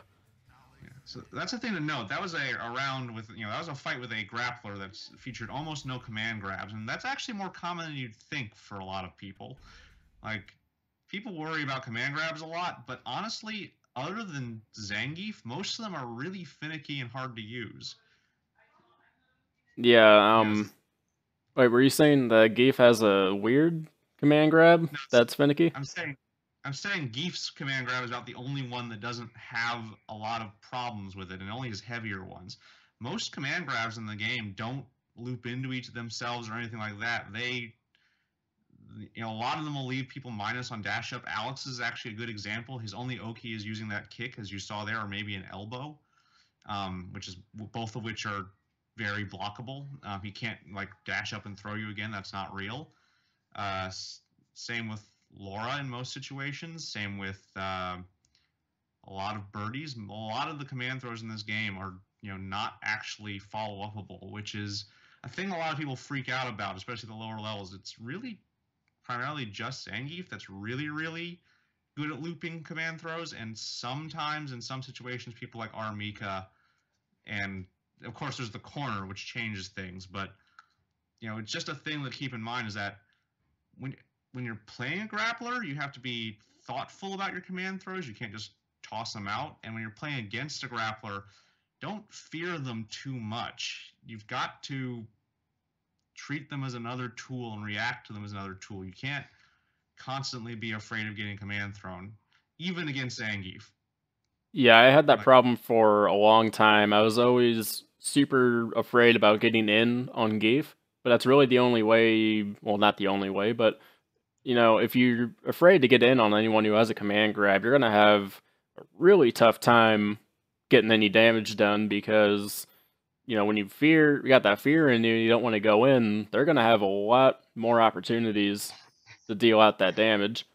So that's the thing to note. That was a round with, you know, that was a fight with a grappler that's featured almost no command grabs, and that's actually more common than you'd think for a lot of people. Like, people worry about command grabs a lot, but honestly, other than Zangief, most of them are really finicky and hard to use. Yeah, Yes. Wait, were you saying that Geef has a weird command grab that's finicky? I'm saying Geef's command grab is about the only one that doesn't have a lot of problems with it, and only has heavier ones. Most command grabs in the game don't loop into each of themselves or anything like that. You know, a lot of them will leave people minus on dash up. Alex is actually a good example. His only Oki is using that kick, as you saw there, or maybe an elbow, both of which are very blockable. He can't like dash up and throw you again. That's not real. Same with Laura in most situations. Same with a lot of birdies. A lot of the command throws in this game are, you know, not actually follow-upable, which is a thing a lot of people freak out about, especially the lower levels. It's really primarily just Zangief that's really, really good at looping command throws, and sometimes in some situations people like Armika, and of course there's the corner which changes things, but you know, it's just a thing to keep in mind is that when you're playing a grappler, you have to be thoughtful about your command throws. You can't just toss them out. And when you're playing against a grappler, don't fear them too much. You've got to treat them as another tool and react to them as another tool. You can't constantly be afraid of getting command thrown, even against Zangief. Yeah, I had that problem for a long time. I was always super afraid about getting in on Geef, but that's really the only way, well, not the only way, but if you're afraid to get in on anyone who has a command grab, you're gonna have a really tough time getting any damage done because when you got that fear in you, you don't want to go in. They're gonna have a lot more opportunities to deal out that damage.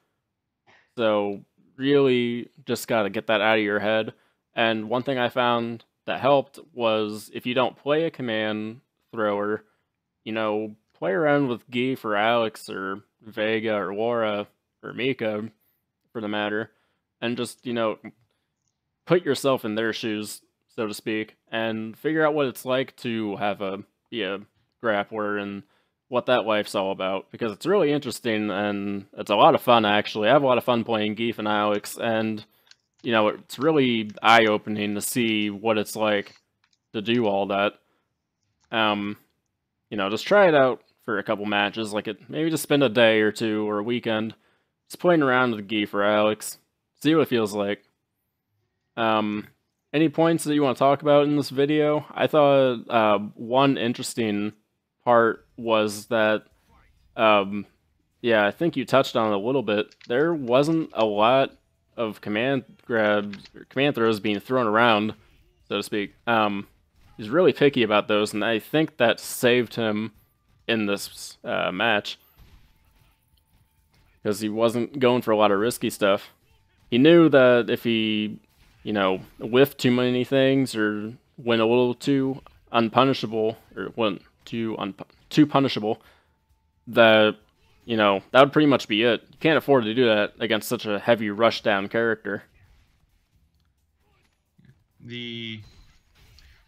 So really, just gotta get that out of your head. And one thing I found that helped was if you don't play a command thrower, play around with Geef or Alex or Vega or Laura or Mika for the matter, and just, put yourself in their shoes, so to speak, and figure out what it's like to be a grappler and what that life's all about, because it's really interesting and it's a lot of fun actually. I have a lot of fun playing Geef and Alex, and it's really eye-opening to see what it's like to do all that. Just try it out for a couple matches, maybe just spend a day or two or a weekend just playing around with Geef or Alex. See what it feels like. Any points that you want to talk about in this video? I thought one interesting part was that, yeah, I think you touched on it a little bit. There wasn't a lot of command grabs or command throws being thrown around, so to speak. He's really picky about those, and I think that saved him in this match because he wasn't going for a lot of risky stuff. He knew that if he, whiffed too many things or went a little too unpunishable or went too punishable, that that would pretty much be it. You can't afford to do that against such a heavy rush down character.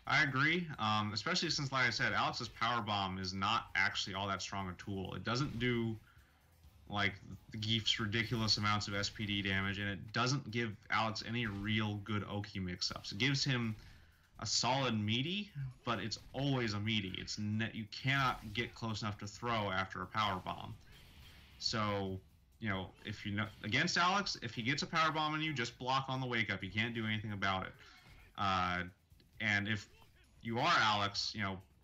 I agree, especially since, like I said, Alex's power bomb is not actually all that strong a tool. It doesn't do like the Geef's ridiculous amounts of SPD damage, and it doesn't give Alex any real good Oki mix-ups. It gives him a solid meaty, but it's always a meaty. You cannot get close enough to throw after a power bomb. So, if against Alex, if he gets a power bomb on you, just block on the wake up. You can't do anything about it. And if you are Alex,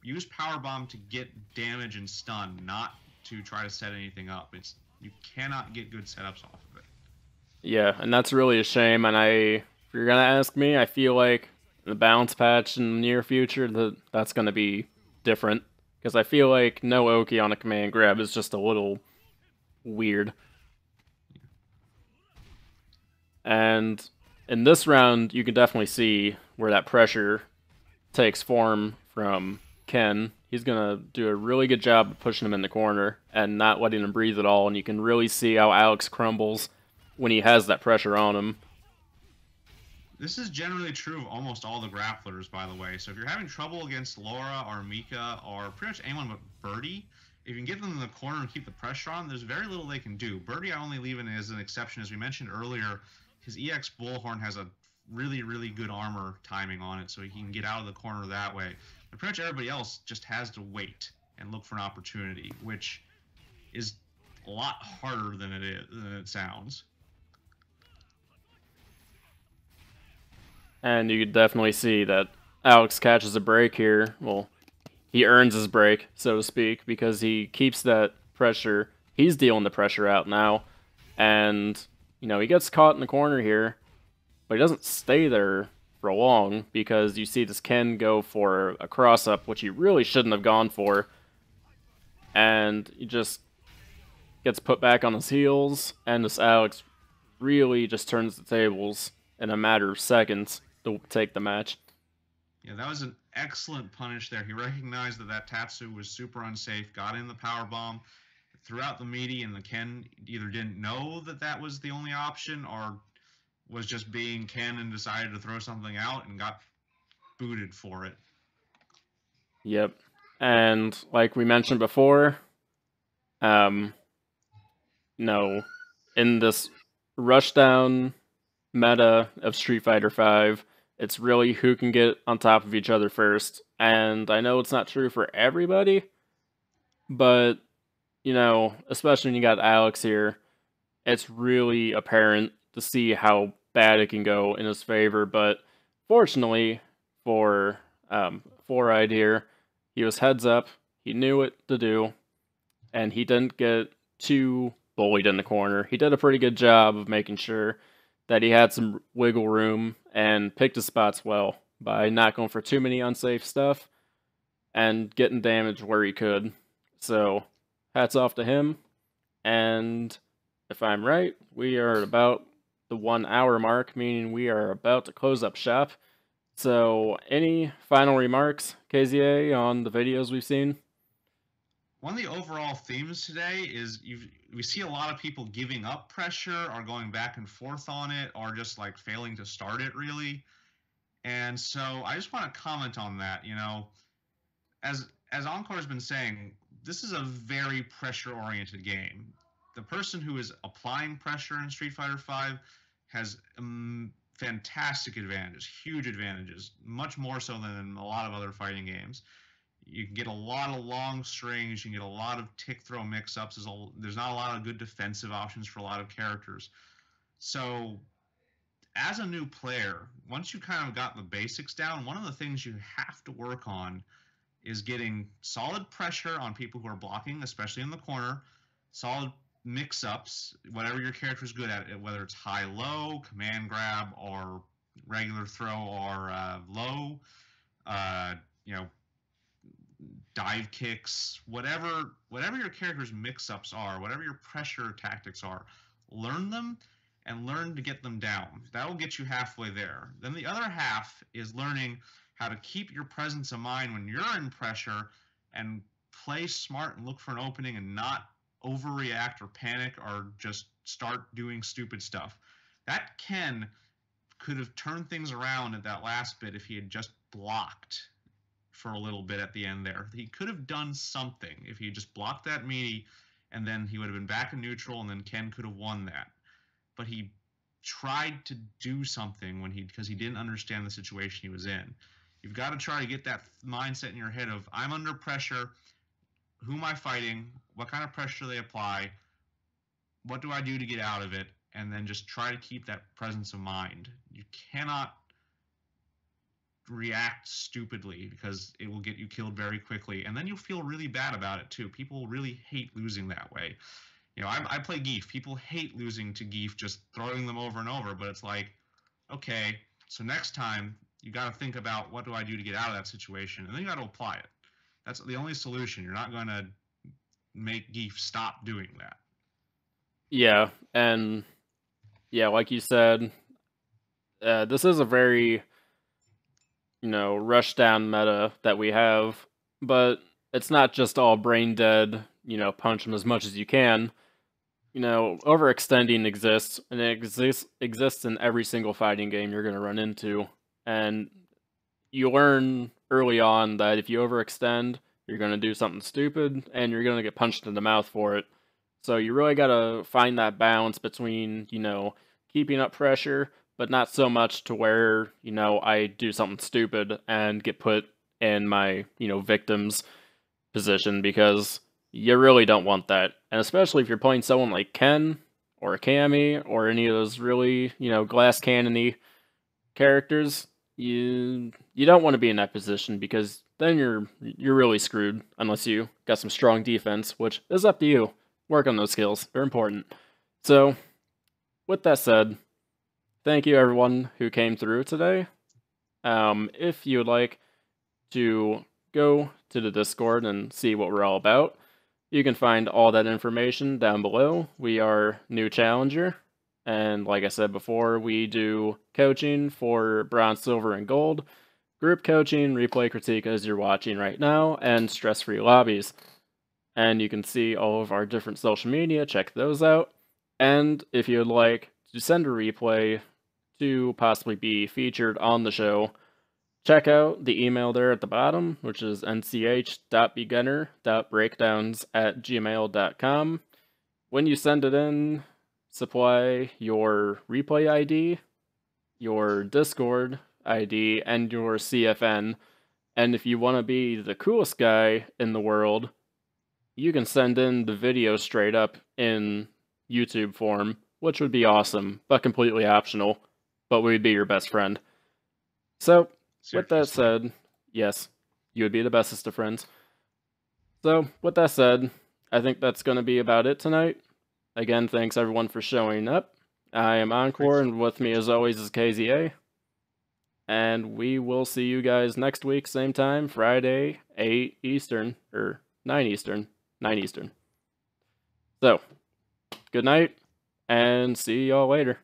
use power bomb to get damage and stun, not to try to set anything up. You cannot get good setups off of it. Yeah, and that's really a shame. And if you're gonna ask me, I feel like the balance patch in the near future that's gonna be different, because I feel like no Oki on a command grab is just a little weird. And in this round, you can definitely see where that pressure takes form from Ken. He's going to do a really good job of pushing him in the corner and not letting him breathe at all, and you can really see how Alex crumbles when he has that pressure on him. This is generally true of almost all the grapplers, by the way. So if you're having trouble against Laura or Mika or pretty much anyone but Birdie, if you can get them in the corner and keep the pressure on, there's very little they can do. Birdie I only leave in as an exception. As we mentioned earlier, his EX Bullhorn has a really, really good armor timing on it, so he can get out of the corner that way. But pretty much everybody else just has to wait and look for an opportunity, which is a lot harder than it sounds. And you could definitely see that Alex catches a break here. Well, he earns his break, so to speak, because he keeps that pressure. He's dealing the pressure out now, and he gets caught in the corner here, but he doesn't stay there for long, because you see this Ken go for a cross-up, which he really shouldn't have gone for, and he just gets put back on his heels, and this Alex really just turns the tables in a matter of seconds to take the match. Yeah, that was an excellent punish there. He recognized that Tatsu was super unsafe, got in the power bomb, threw out the meaty, and the Ken either didn't know that was the only option, or was just being Ken and decided to throw something out and got booted for it. Yep. And like we mentioned before, in this rushdown meta of Street Fighter V, it's really who can get on top of each other first. And I know it's not true for everybody, but, especially when you got Alex here, it's really apparent to see how bad it can go in his favor. But fortunately for Fluoride here, he was heads up, he knew what to do, and he didn't get too bullied in the corner. He did a pretty good job of making sure that he had some wiggle room and picked his spots well by not going for too many unsafe stuff and getting damage where he could. So, hats off to him. And if I'm right, we are at about the 1 hour mark, meaning we are about to close up shop. So, any final remarks, KZA, on the videos we've seen? One of the overall themes today is we see a lot of people giving up pressure or going back and forth on it or just like failing to start it really. And so I just want to comment on that. As Encore's been saying, this is a very pressure-oriented game. The person who is applying pressure in Street Fighter V has fantastic advantages, huge advantages, much more so than in a lot of other fighting games. You can get a lot of long strings, you can get a lot of tick throw mix-ups. There's not a lot of good defensive options for a lot of characters. So as a new player, once you kind of got the basics down, one of the things you have to work on is getting solid pressure on people who are blocking, especially in the corner, solid mix-ups, whatever your character is good at, whether it's high-low, command grab, or regular throw, or low, dive kicks, whatever your character's mix-ups are, whatever your pressure tactics are, learn them and learn to get them down. That will get you halfway there. Then the other half is learning how to keep your presence of mind when you're in pressure and play smart and look for an opening and not overreact or panic or just start doing stupid stuff. That Ken could have turned things around at that last bit if he had just blocked for a little bit at the end there. He could have done something if he just blocked that meaty, and then he would have been back in neutral, and then Ken could have won that. But he tried to do something because he didn't understand the situation he was in. You've got to try to get that mindset in your head of, I'm under pressure, who am I fighting, what kind of pressure do they apply, what do I do to get out of it, and then just try to keep that presence of mind. You cannot react stupidly because it will get you killed very quickly, and then you'll feel really bad about it too. People really hate losing that way. I play Geef. People hate losing to Geef, just throwing them over and over, but it's like, okay, so next time you got to think about, what do I do to get out of that situation, and then you got to apply it. That's the only solution. You're not going to make Geef stop doing that. Yeah, and yeah, like you said, this is a very rush down meta that we have, but it's not just all brain dead, punch them as much as you can. Overextending exists, and it exists in every single fighting game you're going to run into. And you learn early on that if you overextend, you're going to do something stupid, and you're going to get punched in the mouth for it. So you really got to find that balance between, keeping up pressure, but not so much to where, I do something stupid and get put in my, victim's position, because you really don't want that. And especially if you're playing someone like Ken or Cammy or any of those really, glass cannony characters, you don't want to be in that position, because then you're really screwed unless you got some strong defense, which is up to you. Work on those skills. They're important. So, with that said, thank you everyone who came through today. If you would like to go to the Discord and see what we're all about, you can find all that information down below. We are new challenger, and like I said before, we do coaching for bronze, silver, and gold, group coaching, replay critique as you're watching right now, and stress-free lobbies. And you can see all of our different social media, check those out. And if you'd like to send a replay to possibly be featured on the show, check out the email there at the bottom, which is nch.beginner.breakdowns@gmail.com. When you send it in, supply your replay ID, your Discord ID, and your CFN. And if you want to be the coolest guy in the world, you can send in the video straight up in YouTube form, which would be awesome, but completely optional. But we'd be your best friend. So, with that said, yes, you would be the bestest of friends. So, with that said, I think that's going to be about it tonight. Again, thanks everyone for showing up. I am Encore, and with me as always is KZA. And we will see you guys next week, same time, Friday, 8 Eastern, or 9 Eastern. 9 Eastern. So, good night, and see y'all later.